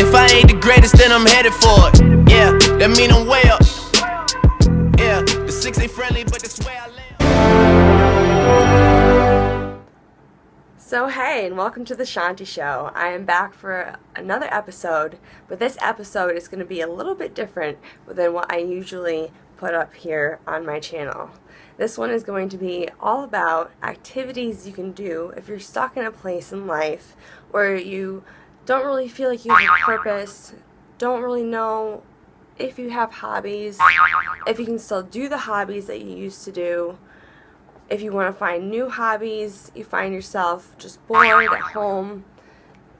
If I ain't the greatest, then I'm headed for it. Yeah, that mean I'm way up. Yeah, the 6 ain't friendly, but that's where I live. So hey, and welcome to the Chaunty Show. I am back for another episode, but this episode is going to be a little bit different than what I usually put up here on my channel. This one is going to be all about activities you can do if you're stuck in a place in life where you don't really feel like you have a purpose, don't really know if you have hobbies, if you can still do the hobbies that you used to do. If you want to find new hobbies, you find yourself just bored at home,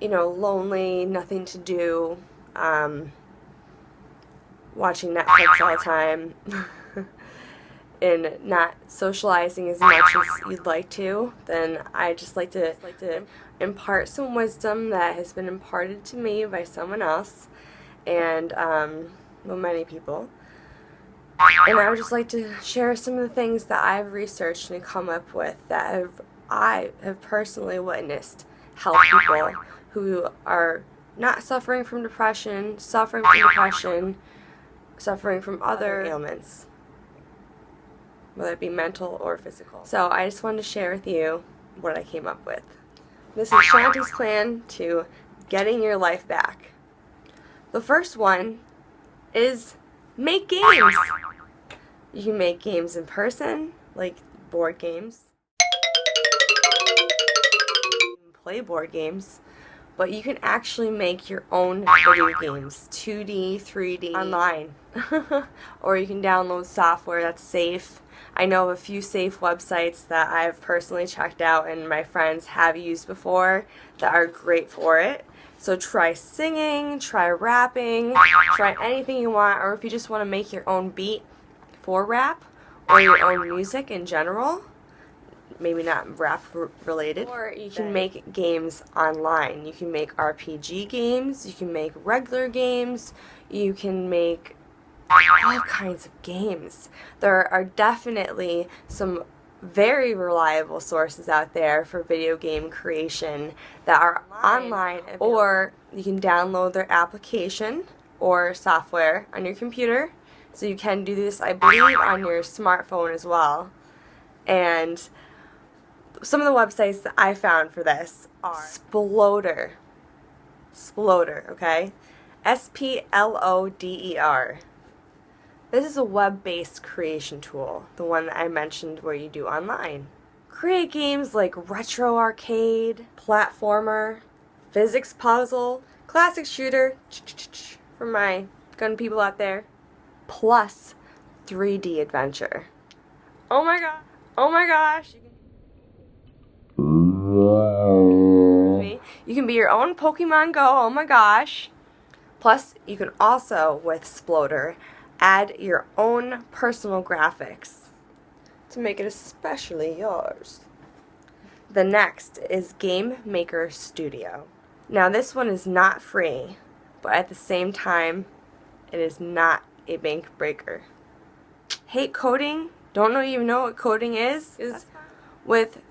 lonely, nothing to do, watching Netflix all the time, and not socializing as much as you'd like to, then I just like to impart some wisdom that has been imparted to me by someone else, and many people. And I would just like to share some of the things that I've researched and come up with that I have personally witnessed help people who are not suffering from depression, suffering from other ailments, whether it be mental or physical. So I just wanted to share with you what I came up with. This is Chaunty's plan to getting your life back. The first one is make games. You can make games in person, like board games. You can play board games, but you can actually make your own video games, 2D, 3D, online. Or you can download software that's safe. I know of a few safe websites that I've personally checked out and my friends have used before that are great for it. So try singing, try rapping, try anything you want, or if you just want to make your own beat for rap, or your own music in general, maybe not rap related. Or you can make games online. You can make RPG games, you can make regular games, you can make all kinds of games. There are definitely some very reliable sources out there for video game creation that are online, or you can download their application or software on your computer. So you can do this, I believe, on your smartphone as well. And some of the websites that I found for this are Sploder, okay? S-P-L-O-D-E-R. This is a web-based creation tool, the one that I mentioned where you do online. Create games like retro arcade, platformer, physics puzzle, classic shooter, for my gun people out there, plus 3D adventure. Oh my god! Oh my gosh! You can be your own Pokemon Go. Oh my gosh! Plus, you can also, with Sploder, add your own personal graphics to make it especially yours. The next is Game Maker Studio. Now this one is not free, but at the same time, it is not a bank breaker. Hate coding? Don't even know what coding is? With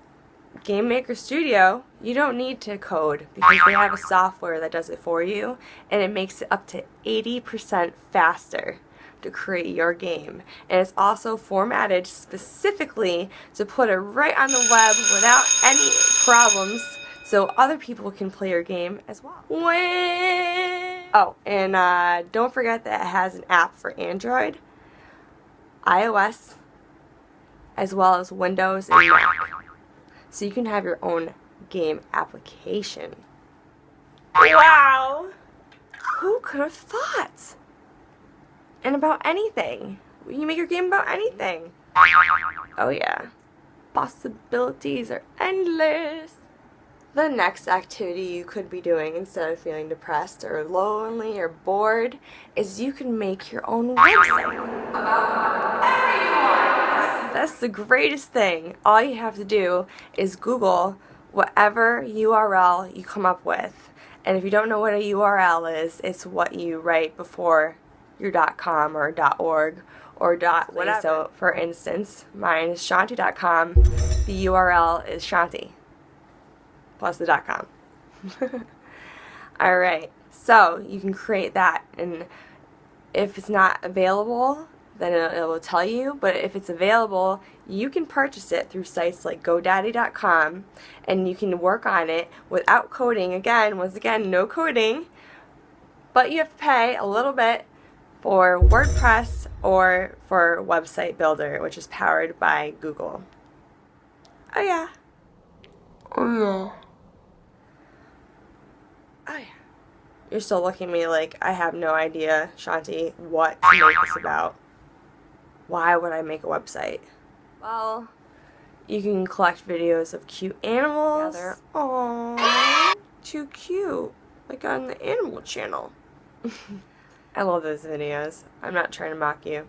Game Maker Studio, you don't need to code because they have a software that does it for you, and it makes it up to 80% faster to create your game. And it's also formatted specifically to put it right on the web without any problems, so other people can play your game as well. Oh, and don't forget that it has an app for Android, iOS, as well as Windows and Mac. So you can have your own game application. Wow! Who could have thought? And about anything. You can make your game about anything. Oh yeah. Possibilities are endless. The next activity you could be doing instead of feeling depressed or lonely or bored is you can make your own website about whatever you want. That's the greatest thing. All you have to do is Google whatever URL you come up with. And if you don't know what a URL is, it's what you write before your .com or .org or .whatever. So for instance, mine is Chaunty.com. The URL is Chaunty plus the .com. Alright, So you can create that, and if it's not available, then it will tell you, but if it's available, you can purchase it through sites like GoDaddy.com, and you can work on it without coding. Again, once again, no coding, but you have to pay a little bit for WordPress or for Website Builder, which is powered by Google. Oh yeah. Oh yeah. Oh yeah. You're still looking at me like I have no idea, Chaunty, what to make this about. Why would I make a website? Well, you can collect videos of cute animals. Aww, too cute. Like on the Animal Channel. I love those videos. I'm not trying to mock you.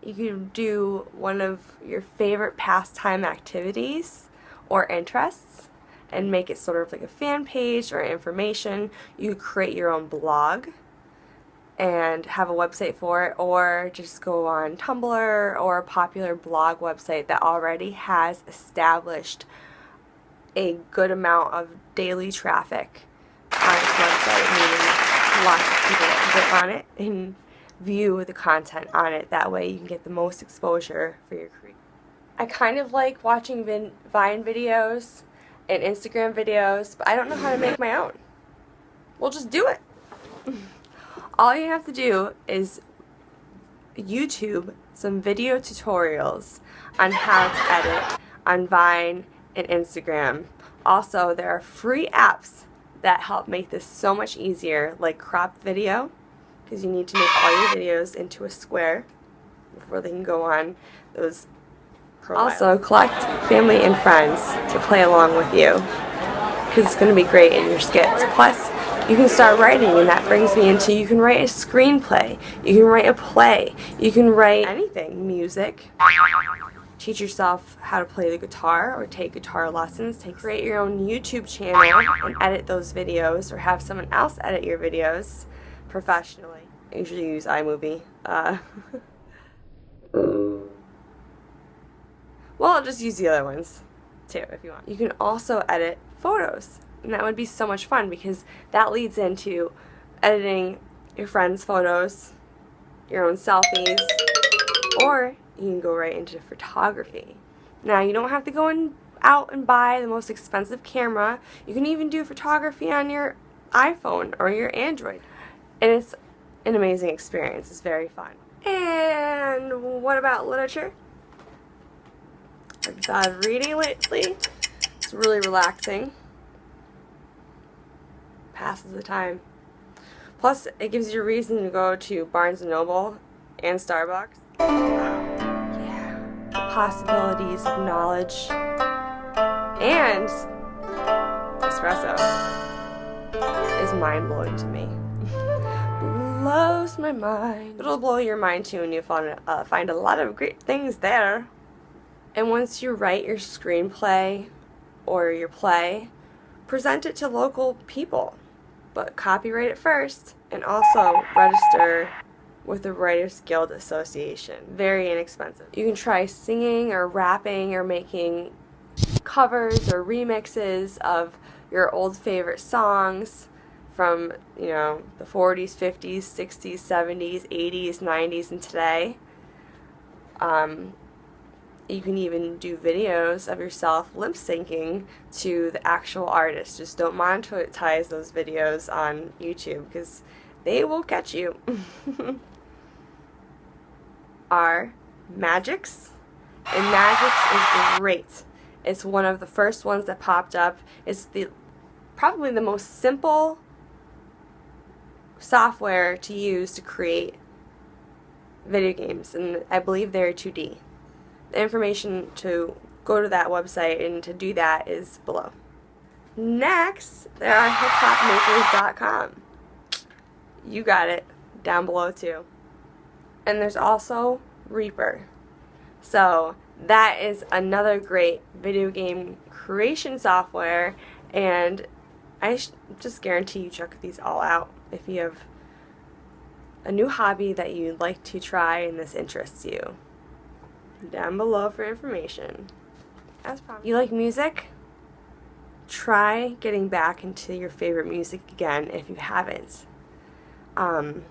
You can do one of your favorite pastime activities or interests and make it sort of like a fan page or information. You create your own blog and have a website for it, or just go on Tumblr or a popular blog website that already has established a good amount of daily traffic on its website, meaning lots of people get on it and view the content on it. That way you can get the most exposure for your career. I kind of like watching Vine videos and Instagram videos, but I don't know how to make my own. Well, just do it. All you have to do is YouTube some video tutorials on how to edit on Vine and Instagram. Also, there are free apps that help make this so much easier, like crop video, because you need to make all your videos into a square before they can go on those profiles. Also, collect family and friends to play along with you, because it's going to be great in your skits. Plus, you can start writing, and that brings me into, you can write a screenplay, you can write a play, you can write anything, music. Teach yourself how to play the guitar or take guitar lessons. Create your own YouTube channel and edit those videos, or have someone else edit your videos professionally. I usually use iMovie. Well, just use the other ones too if you want. You can also edit photos. And that would be so much fun, because that leads into editing your friends' photos, your own selfies, or you can go right into photography. Now, you don't have to go out and buy the most expensive camera. You can even do photography on your iPhone or your Android. And it's an amazing experience. It's very fun. And what about literature? I've been reading lately. It's really relaxing. Passes the time. Plus, it gives you a reason to go to Barnes & Noble and Starbucks. Yeah, the possibilities of knowledge and espresso is mind-blowing to me. Blows my mind. It'll blow your mind too, and you'll find a lot of great things there. And once you write your screenplay or your play, present it to local people. But copyright it first, and also register with the Writers Guild Association. Very inexpensive. You can try singing or rapping or making covers or remixes of your old favorite songs from, you know, the 40s, 50s, 60s, 70s, 80s, 90s, and today. You can even do videos of yourself lip syncing to the actual artist. Just don't monetize those videos on YouTube, because they will catch you. Are Magix. And Magix is great. It's one of the first ones that popped up. It's probably the most simple software to use to create video games, and I believe they're 2D. The information to go to that website and to do that is below. Next, there are hiphopmakers.com. You got it, down below too. And there's also Reaper. So that is another great video game creation software, and I just guarantee you check these all out if you have a new hobby that you'd like to try and this interests you. Down below for information. As promised. You like music? try getting back into your favorite music again if you haven't. And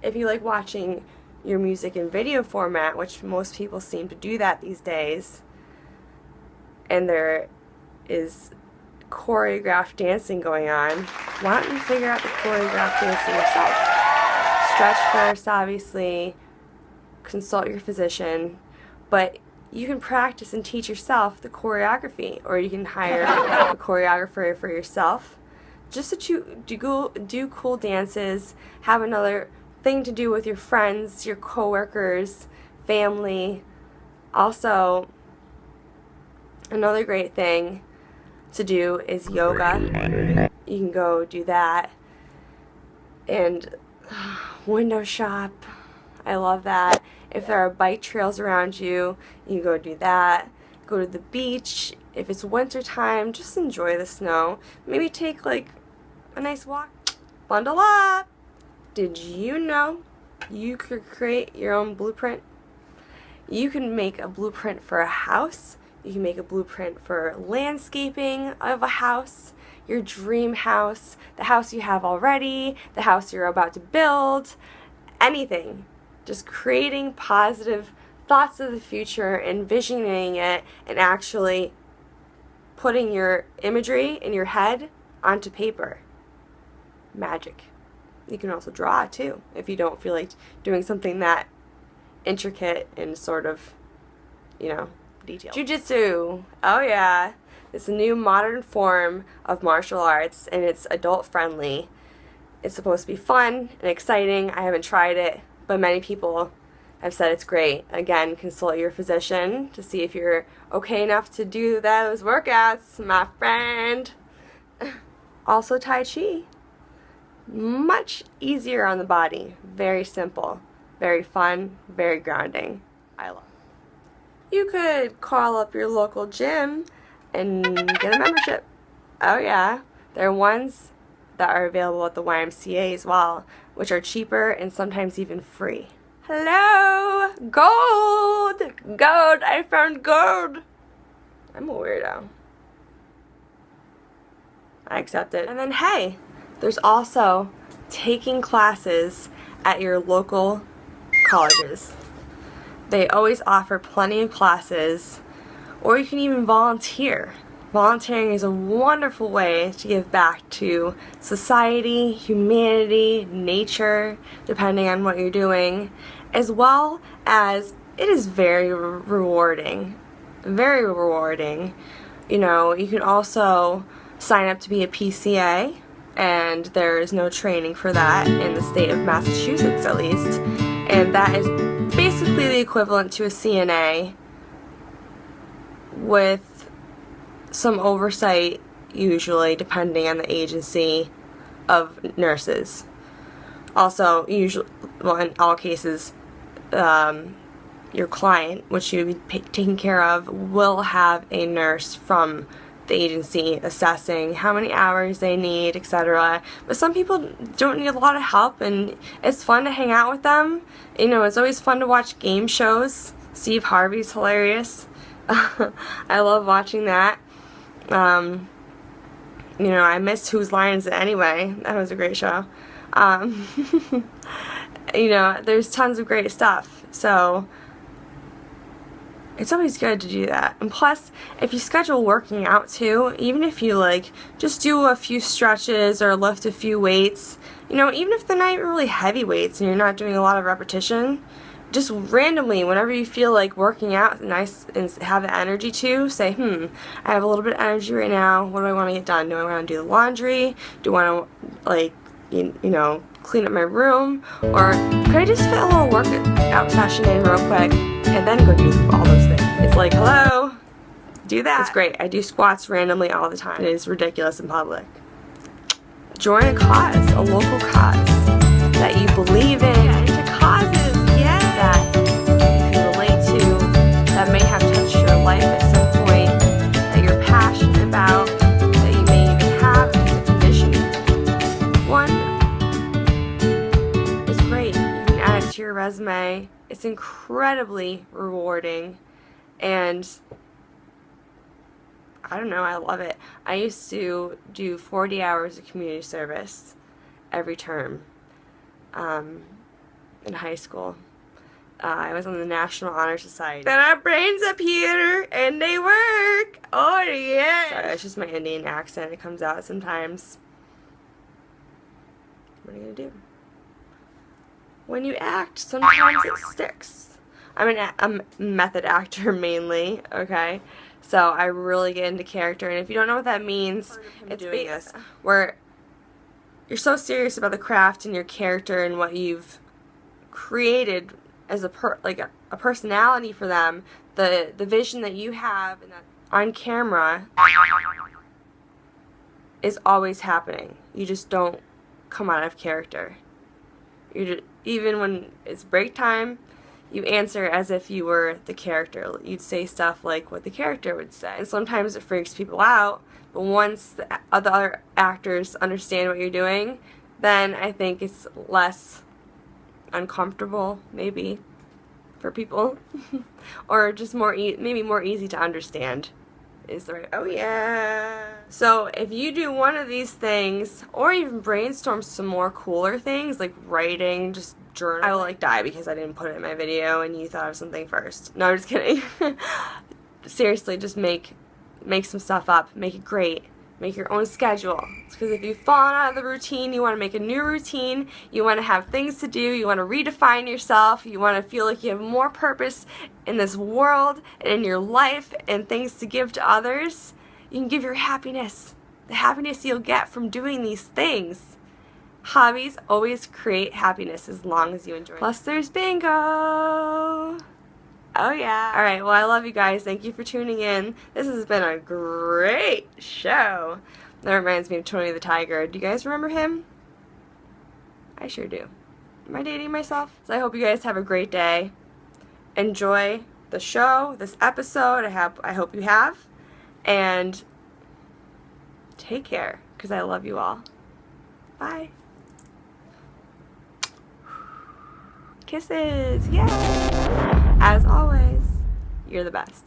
if you like watching your music in video format, which most people seem to do that these days, and there is choreographed dancing going on, why don't you figure out the choreographed dancing yourself? Stretch first, obviously, consult your physician, but you can practice and teach yourself the choreography, or you can hire a choreographer for yourself just to do cool dances, have another thing to do with your friends, your coworkers, family. Also, another great thing to do is yoga. You can go do that. And window shop, I love that. If there are bike trails around you, you can go do that. Go to the beach. If it's winter time, just enjoy the snow. Maybe take like a nice walk. Bundle up. Did you know you could create your own blueprint? You can make a blueprint for a house. You can make a blueprint for landscaping of a house, your dream house, the house you have already, the house you're about to build, anything. Just creating positive thoughts of the future, envisioning it, and actually putting your imagery in your head onto paper. Magic. You can also draw too, if you don't feel like doing something that intricate and sort of, detailed. Jiu-jitsu. Oh yeah. It's a new modern form of martial arts, and it's adult friendly. It's supposed to be fun and exciting. I haven't tried it, but many people have said it's great. Again, consult your physician to see if you're okay enough to do those workouts, my friend. Also, Tai Chi. Much easier on the body. Very simple. Very fun. Very grounding. I love it. You could call up your local gym and get a membership. Oh yeah. There are ones that are available at the YMCA as well, which are cheaper and sometimes even free. Hello! Gold! Gold! I found gold! I'm a weirdo. I accept it. And then hey, there's also taking classes at your local colleges. They always offer plenty of classes, or you can even volunteer. Volunteering is a wonderful way to give back to society, humanity, nature, depending on what you're doing, as well as it is very rewarding. Very rewarding. You can also sign up to be a PCA, and there is no training for that in the state of Massachusetts at least, and that is basically the equivalent to a CNA with some oversight, usually, depending on the agency of nurses. Also, usually, well, in all cases, your client, which you would be taking care of, will have a nurse from the agency assessing how many hours they need, etc. But some people don't need a lot of help, and it's fun to hang out with them. It's always fun to watch game shows. Steve Harvey's hilarious. I love watching that. I missed Whose Line Is It Anyway? That was a great show. There's tons of great stuff. So it's always good to do that. And plus, if you schedule working out too, even if you just do a few stretches or lift a few weights, even if they're not even really heavy weights and you're not doing a lot of repetition, just randomly, whenever you feel like working out nice and have the energy to, say, I have a little bit of energy right now. What do I want to get done? Do I want to do the laundry? Do I want to, clean up my room? Or could I just fit a little workout session in real quick and then go do all those things? It's like, hello, do that. It's great. I do squats randomly all the time. It is ridiculous in public. Join a cause, a local cause that you believe in. Get into causes, that you can relate to, that may have touched your life at some point, that you're passionate about, that you may even have as a condition. One is great. You can add it to your resume. It's incredibly rewarding, and I don't know, I love it. I used to do 40 hours of community service every term in high school. I was on the National Honor Society. Then our brains up here, and they work. Oh yeah. Sorry, that's just my Indian accent. It comes out sometimes. What are you gonna do? When you act, sometimes it sticks. I'm a method actor mainly, okay? So I really get into character, and if you don't know what that means, it's doing this where you're so serious about the craft and your character and what you've created as a personality for them, the vision that you have and that on camera is always happening. You just don't come out of character. Even when it's break time, you answer as if you were the character. You'd say stuff like what the character would say. And sometimes it freaks people out, but once the other actors understand what you're doing, then I think it's less uncomfortable, maybe, for people. Or just maybe more easy to understand is the right. Oh yeah. So if you do one of these things, or even brainstorm some more cooler things like writing, just journal. I will die because I didn't put it in my video and you thought of something first. No, I'm just kidding. Seriously, just make some stuff up. Make it great. Make your own schedule. Because if you've fallen out of the routine, you want to make a new routine. You want to have things to do. You want to redefine yourself. You want to feel like you have more purpose in this world and in your life and things to give to others. You can give your happiness. The happiness you'll get from doing these things. Hobbies always create happiness as long as you enjoy it. Plus there's bingo. Oh yeah. Alright, well I love you guys. Thank you for tuning in. This has been a great show. That reminds me of Tony the Tiger. Do you guys remember him? I sure do. Am I dating myself? So I hope you guys have a great day. Enjoy the show, this episode. I hope you have. And take care, because I love you all. Bye. Kisses. Yay! As always, you're the best.